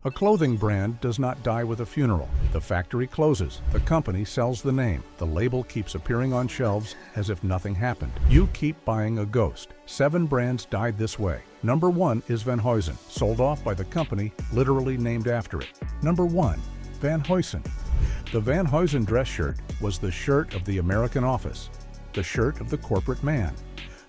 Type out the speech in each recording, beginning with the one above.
A clothing brand does not die with a funeral. The factory closes. The company sells the name. The label keeps appearing on shelves as if nothing happened. You keep buying a ghost. 7 brands died this way. Number 1 is Van Heusen, sold off by the company literally named after it. Number 1. Van Heusen. The Van Heusen dress shirt was the shirt of the American office, the shirt of the corporate man,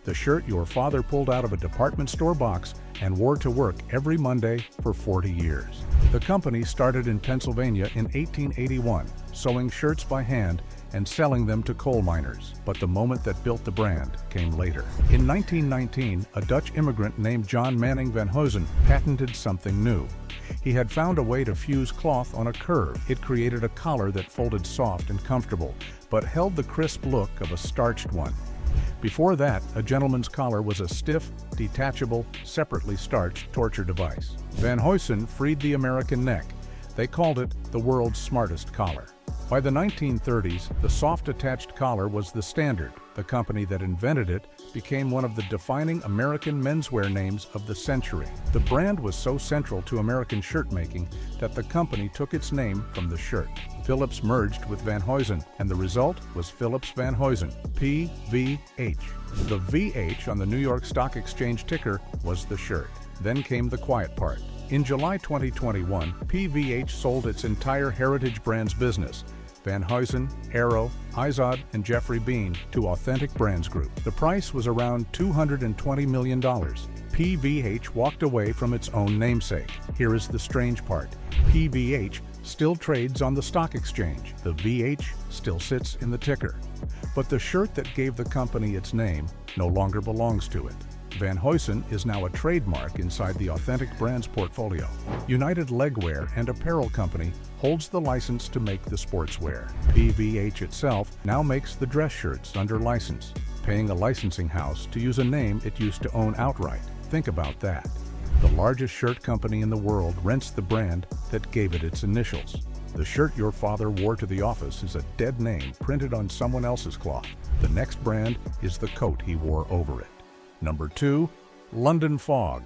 the shirt your father pulled out of a department store box and wore to work every Monday for 40 years. The company started in Pennsylvania in 1881, sewing shirts by hand and selling them to coal miners. But the moment that built the brand came later. In 1919, a Dutch immigrant named John Manning van Heusen patented something new. He had found a way to fuse cloth on a curve. It created a collar that folded soft and comfortable, but held the crisp look of a starched one. Before that, a gentleman's collar was a stiff, detachable, separately starched torture device. Van Heusen freed the American neck. They called it the world's smartest collar. By the 1930s, the soft attached collar was the standard. The company that invented it became one of the defining American menswear names of the century. The brand was so central to American shirt making that the company took its name from the shirt. Phillips merged with Van Heusen, and the result was Phillips Van Heusen, PVH. The VH on the New York Stock Exchange ticker was the shirt. Then came the quiet part. In July 2021, PVH sold its entire Heritage Brands business, Van Heusen, Arrow, Izod, and Jeffrey Bean, to Authentic Brands Group. The price was around $220 million. PVH walked away from its own namesake. Here is the strange part. PVH still trades on the stock exchange. The VH still sits in the ticker. But the shirt that gave the company its name no longer belongs to it. Van Heusen is now a trademark inside the Authentic Brands portfolio. United Legwear and Apparel Company holds the license to make the sportswear. PVH itself now makes the dress shirts under license, paying a licensing house to use a name it used to own outright. Think about that. The largest shirt company in the world rents the brand that gave it its initials. The shirt your father wore to the office is a dead name printed on someone else's cloth. The next brand is the coat he wore over it. Number 2. London Fog.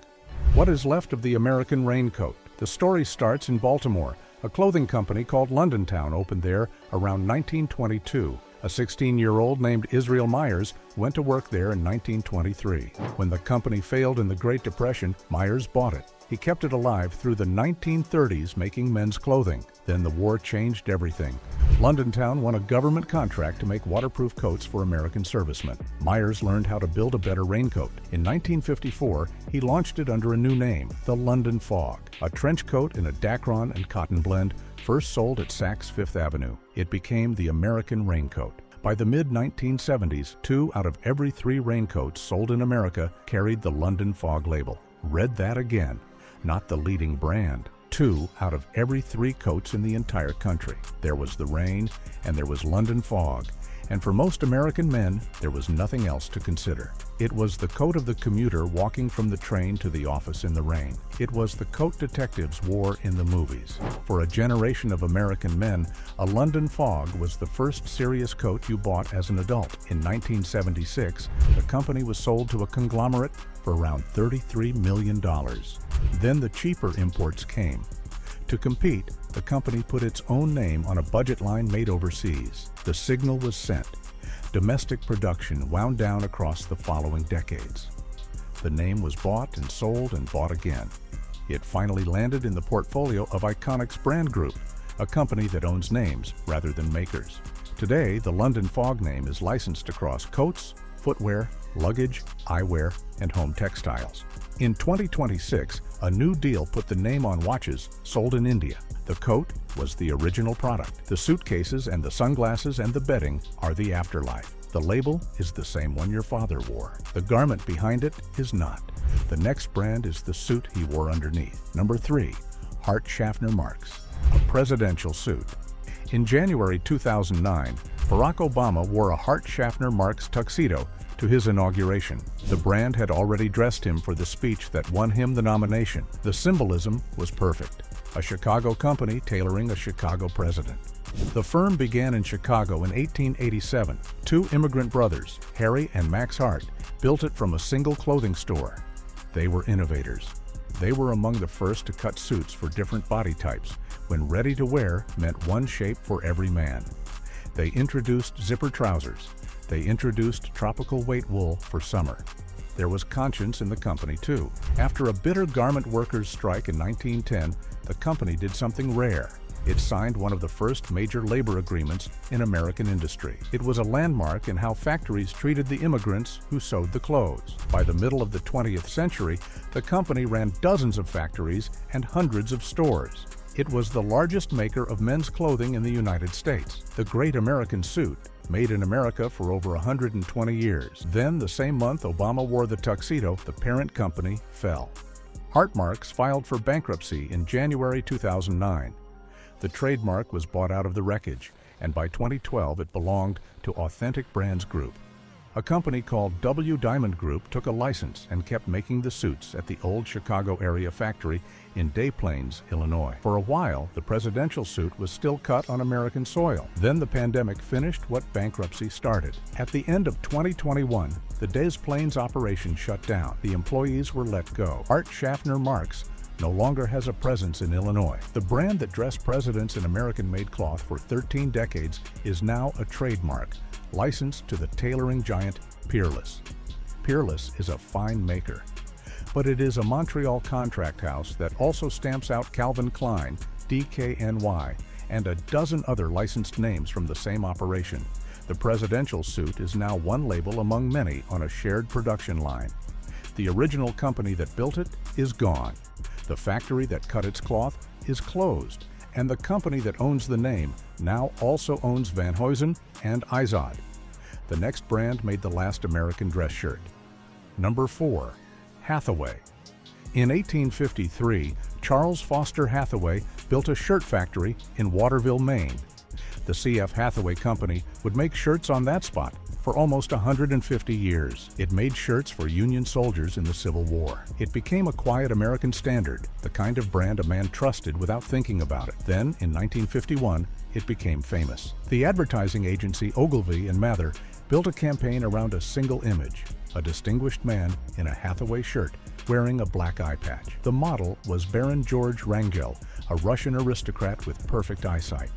What is left of the American raincoat? The story starts in Baltimore. A clothing company called London Town opened there around 1922. A 16-year-old named Israel Myers went to work there in 1923. When the company failed in the Great Depression, Myers bought it. He kept it alive through the 1930s, making men's clothing. Then the war changed everything. London Town won a government contract to make waterproof coats for American servicemen. Myers learned how to build a better raincoat. In 1954, he launched it under a new name, the London Fog, a trench coat in a Dacron and cotton blend, first sold at Saks Fifth Avenue. It became the American raincoat. By the mid-1970s, 2 out of every 3 raincoats sold in America carried the London Fog label. Read that again. Not the leading brand. 2 out of every 3 coats in the entire country. There was the rain, and there was London Fog. And for most American men, there was nothing else to consider. It was the coat of the commuter walking from the train to the office in the rain. It was the coat detectives wore in the movies. For a generation of American men, a London Fog was the first serious coat you bought as an adult. In 1976, the company was sold to a conglomerate for around $33 million. Then the cheaper imports came. To compete, the company put its own name on a budget line made overseas. The signal was sent. Domestic production wound down across the following decades. The name was bought and sold and bought again. It finally landed in the portfolio of Iconic's brand group, a company that owns names rather than makers. Today, the London Fog name is licensed across coats, footwear, luggage, eyewear, and home textiles. In 2026, a new deal put the name on watches sold in India. The coat was the original product. The suitcases and the sunglasses and the bedding are the afterlife. The label is the same one your father wore. The garment behind it is not. The next brand is the suit he wore underneath. Number 3. Hart Schaffner Marx. A presidential suit. In January 2009, Barack Obama wore a Hart Schaffner Marx tuxedo to his inauguration. The brand had already dressed him for the speech that won him the nomination. The symbolism was perfect. A Chicago company tailoring a Chicago president. The firm began in Chicago in 1887. 2 immigrant brothers, Harry and Max Hart, built it from a single clothing store. They were innovators. They were among the first to cut suits for different body types, when ready to wear meant one shape for every man. They introduced zipper trousers. They introduced tropical weight wool for summer. There was conscience in the company too. After a bitter garment workers' strike in 1910, the company did something rare. It signed one of the first major labor agreements in American industry. It was a landmark in how factories treated the immigrants who sewed the clothes. By the middle of the 20th century, the company ran dozens of factories and hundreds of stores. It was the largest maker of men's clothing in the United States. The Great American Suit, made in America for over 120 years. Then, the same month Obama wore the tuxedo, the parent company fell. Hart Marx filed for bankruptcy in January 2009. The trademark was bought out of the wreckage, and by 2012 it belonged to Authentic Brands Group. A company called W. Diamond Group took a license and kept making the suits at the old Chicago area factory in Des Plaines, Illinois. For a while, the presidential suit was still cut on American soil. Then the pandemic finished what bankruptcy started. At the end of 2021, the Des Plaines operation shut down. The employees were let go. Hart Schaffner Marx no longer has a presence in Illinois. The brand that dressed presidents in American-made cloth for 13 decades is now a trademark, licensed to the tailoring giant Peerless. Peerless is a fine maker, but it is a Montreal contract house that also stamps out Calvin Klein, DKNY, and a dozen other licensed names from the same operation. The presidential suit is now one label among many on a shared production line. The original company that built it is gone. The factory that cut its cloth is closed, and the company that owns the name now also owns Van Heusen and Izod. The next brand made the last American dress shirt. Number 4. Hathaway. In 1853, Charles Foster Hathaway built a shirt factory in Waterville, Maine. The C.F. Hathaway Company would make shirts on that spot for almost 150 years. It made shirts for Union soldiers in the Civil War. It became a quiet American standard, the kind of brand a man trusted without thinking about it. Then, in 1951, it became famous. The advertising agency Ogilvy and Mather built a campaign around a single image, a distinguished man in a Hathaway shirt wearing a black eye patch. The model was Baron George Wrangel, a Russian aristocrat with perfect eyesight.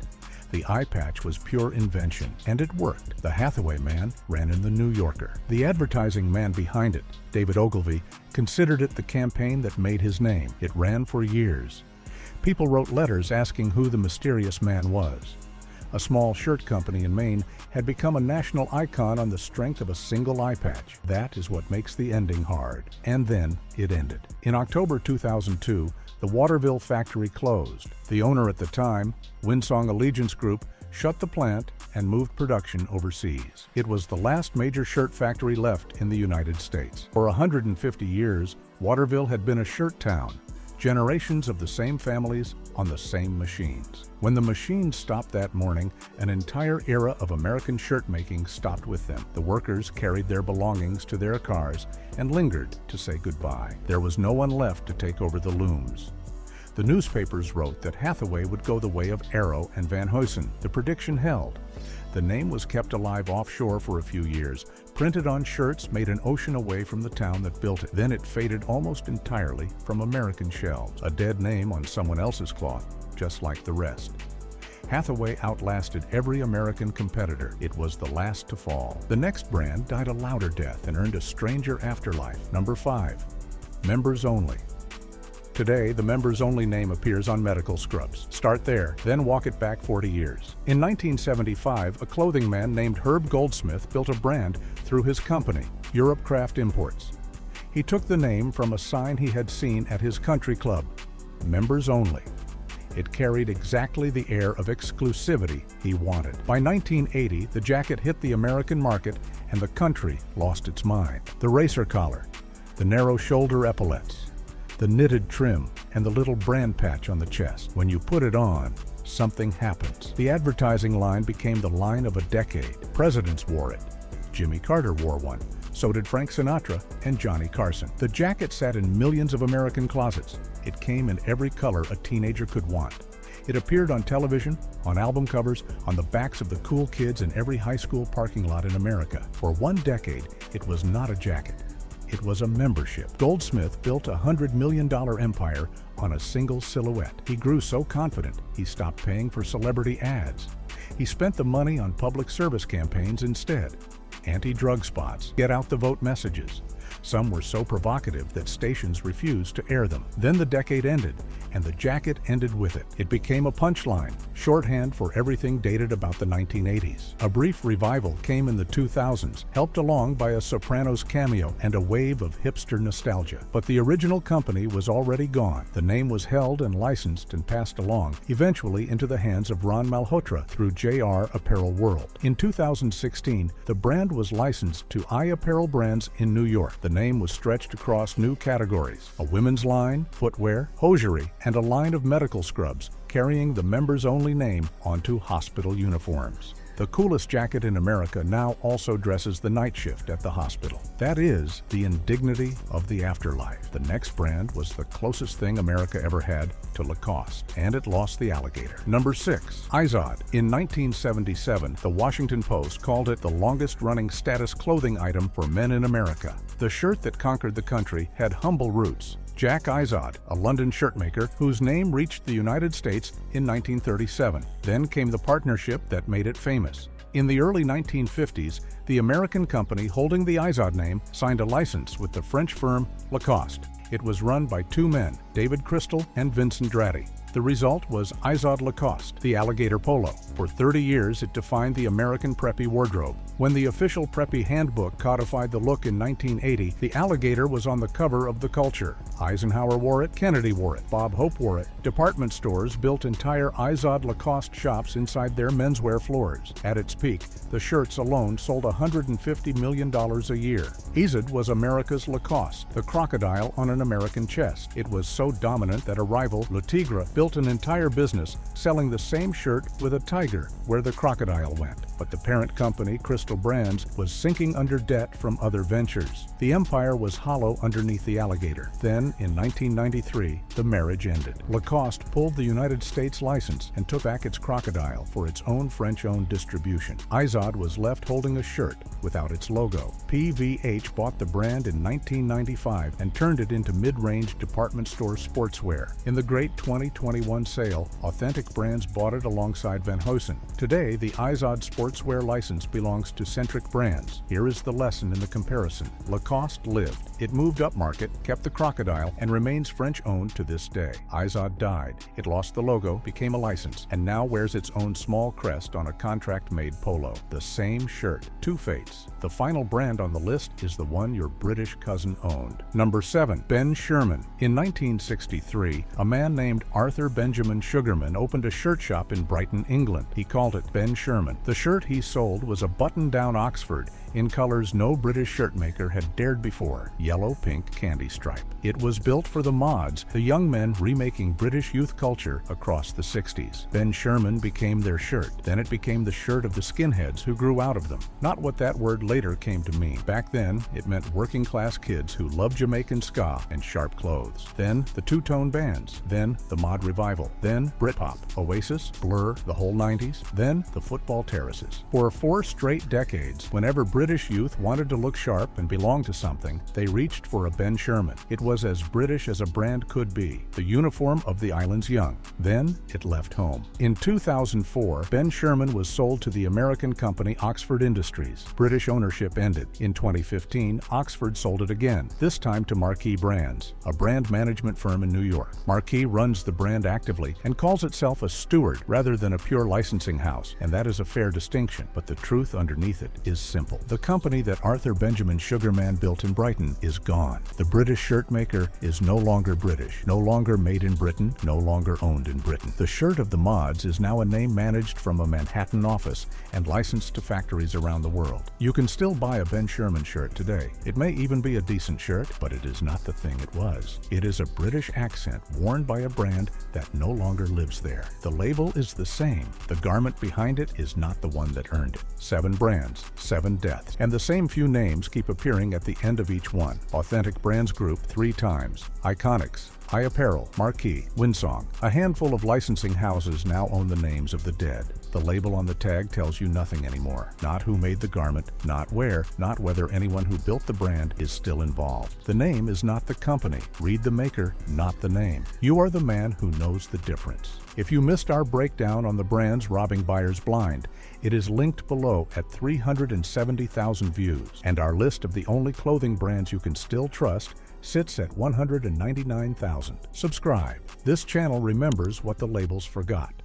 The eye patch was pure invention, and it worked. The Hathaway man ran in the New Yorker. The advertising man behind it, David Ogilvy, considered it the campaign that made his name. It ran for years. People wrote letters asking who the mysterious man was. A small shirt company in Maine had become a national icon on the strength of a single eye patch. That is what makes the ending hard. And then it ended. In October 2002, the Waterville factory closed. The owner at the time, Winsong Allegiance Group, shut the plant and moved production overseas. It was the last major shirt factory left in the United States. For 150 years, Waterville had been a shirt town, generations of the same families on the same machines. When the machines stopped that morning, an entire era of American shirt making stopped with them. The workers carried their belongings to their cars and lingered to say goodbye. There was no one left to take over the looms. The newspapers wrote that Hathaway would go the way of Arrow and Van Heusen. The prediction held. The name was kept alive offshore for a few years, printed on shirts made an ocean away from the town that built it. Then it faded almost entirely from American shelves, a dead name on someone else's cloth, just like the rest. Hathaway outlasted every American competitor. It was the last to fall. The next brand died a louder death and earned a stranger afterlife. Number 5. Members Only. Today, the members only name appears on medical scrubs. Start there, then walk it back 40 years. In 1975, a clothing man named Herb Goldsmith built a brand through his company, Europe Craft Imports. He took the name from a sign he had seen at his country club, Members Only. It carried exactly the air of exclusivity he wanted. By 1980, the jacket hit the American market and the country lost its mind. The racer collar, the narrow shoulder epaulettes, the knitted trim, and the little brand patch on the chest. When you put it on, something happens. The advertising line became the line of a decade. Presidents wore it. Jimmy Carter wore one. So did Frank Sinatra and Johnny Carson. The jacket sat in millions of American closets. It came in every color a teenager could want. It appeared on television, on album covers, on the backs of the cool kids in every high school parking lot in America. For one decade, it was not a jacket. It was a membership. Goldsmith built a $100 million empire on a single silhouette. He grew so confident, he stopped paying for celebrity ads. He spent the money on public service campaigns instead. Anti-drug spots, get out the vote messages. Some were so provocative that stations refused to air them. Then the decade ended, and the jacket ended with it. It became a punchline, shorthand for everything dated about the 1980s. A brief revival came in the 2000s, helped along by a Sopranos cameo and a wave of hipster nostalgia. But the original company was already gone. The name was held and licensed and passed along, eventually into the hands of Ron Malhotra through JR Apparel World. In 2016, the brand was licensed to Eye Apparel Brands in New York. The name was stretched across new categories: a women's line, footwear, hosiery, and a line of medical scrubs, carrying the members-only name onto hospital uniforms. The coolest jacket in America now also dresses the night shift at the hospital. That is the indignity of the afterlife. The next brand was the closest thing America ever had to Lacoste, and it lost the alligator. Number 6. Izod. In 1977, the Washington Post called it the longest-running status clothing item for men in America. The shirt that conquered the country had humble roots. Jack Izod, a London shirtmaker whose name reached the United States in 1937. Then came the partnership that made it famous. In the early 1950s, the American company holding the Izod name signed a license with the French firm Lacoste. It was run by two men, David Crystal and Vincent Draddy. The result was Izod Lacoste, the alligator polo. For 30 years, it defined the American preppy wardrobe. When the official preppy handbook codified the look in 1980, the alligator was on the cover of the Culture. Eisenhower wore it, Kennedy wore it, Bob Hope wore it. Department stores built entire Izod Lacoste shops inside their menswear floors. At its peak, the shirts alone sold $150 million a year. Izod was America's Lacoste, the crocodile on an American chest. It was so dominant that a rival, Le Tigre, built an entire business selling the same shirt with a tiger where the crocodile went. But the parent company, Crystal Brands, was sinking under debt from other ventures. The empire was hollow underneath the alligator. Then, in 1993, the marriage ended. Lacoste pulled the United States license and took back its crocodile for its own French-owned distribution. Izod was left holding a shirt without its logo. PVH bought the brand in 1995 and turned it into mid-range department store sportswear. In the great 2021 sale, Authentic Brands bought it alongside Van Heusen. Today, the Izod sportswear license belongs to Centric Brands. Here is the lesson in the comparison. Lacoste lived. It moved upmarket, kept the crocodile, and remains French-owned to this day. Izod died. It lost the logo, became a license, and now wears its own small crest on a contract-made polo. The same shirt. Two fates. The final brand on the list is the one your British cousin owned. Number 7. Ben Sherman. In 1963, a man named Arthur Benjamin Sugarman opened a shirt shop in Brighton, England. He called it Ben Sherman. The shirt he sold was a button-down Oxford in colors no British shirt maker had dared before: yellow, pink, candy stripe. It was built for the mods, the young men remaking British youth culture across the 60s. Ben Sherman became their shirt. Then it became the shirt of the skinheads who grew out of them. Not what that word later came to mean. Back then, it meant working-class kids who loved Jamaican ska and sharp clothes. Then the two-tone bands. Then the mod revival. Then Britpop, Oasis, Blur, the whole 90s. Then the football terraces. For 4 straight decades, whenever British youth wanted to look sharp and belong to something, they reached for a Ben Sherman. It was as British as a brand could be, the uniform of the island's young. Then it left home. In 2004, Ben Sherman was sold to the American company Oxford Industries. British ownership ended. In 2015, Oxford sold it again, this time to Marquee Brands, a brand management firm in New York. Marquee runs the brand actively and calls itself a steward rather than a pure licensing house, and that is a fair distinction, but the truth underneath it is simple. The company that Arthur Benjamin Sugarman built in Brighton is gone. The British shirt maker is no longer British, no longer made in Britain, no longer owned in Britain. The shirt of the mods is now a name managed from a Manhattan office and licensed to factories around the world. You can still buy a Ben Sherman shirt today. It may even be a decent shirt, but it is not the thing it was. It is a British accent worn by a brand that no longer lives there. The label is the same. The garment behind it is not the one that earned it. 7 brands, 7 deaths, and the same few names keep appearing at the end of each one. Authentic Brands Group 3 times. Iconics, iApparel, Marquee, Winsong. A handful of licensing houses now own the names of the dead. The label on the tag tells you nothing anymore. Not who made the garment, not where, not whether anyone who built the brand is still involved. The name is not the company. Read the maker, not the name. You are the man who knows the difference. If you missed our breakdown on the brands robbing buyers blind, it is linked below at 370,000 views, and our list of the only clothing brands you can still trust sits at 199,000. Subscribe. This channel remembers what the labels forgot.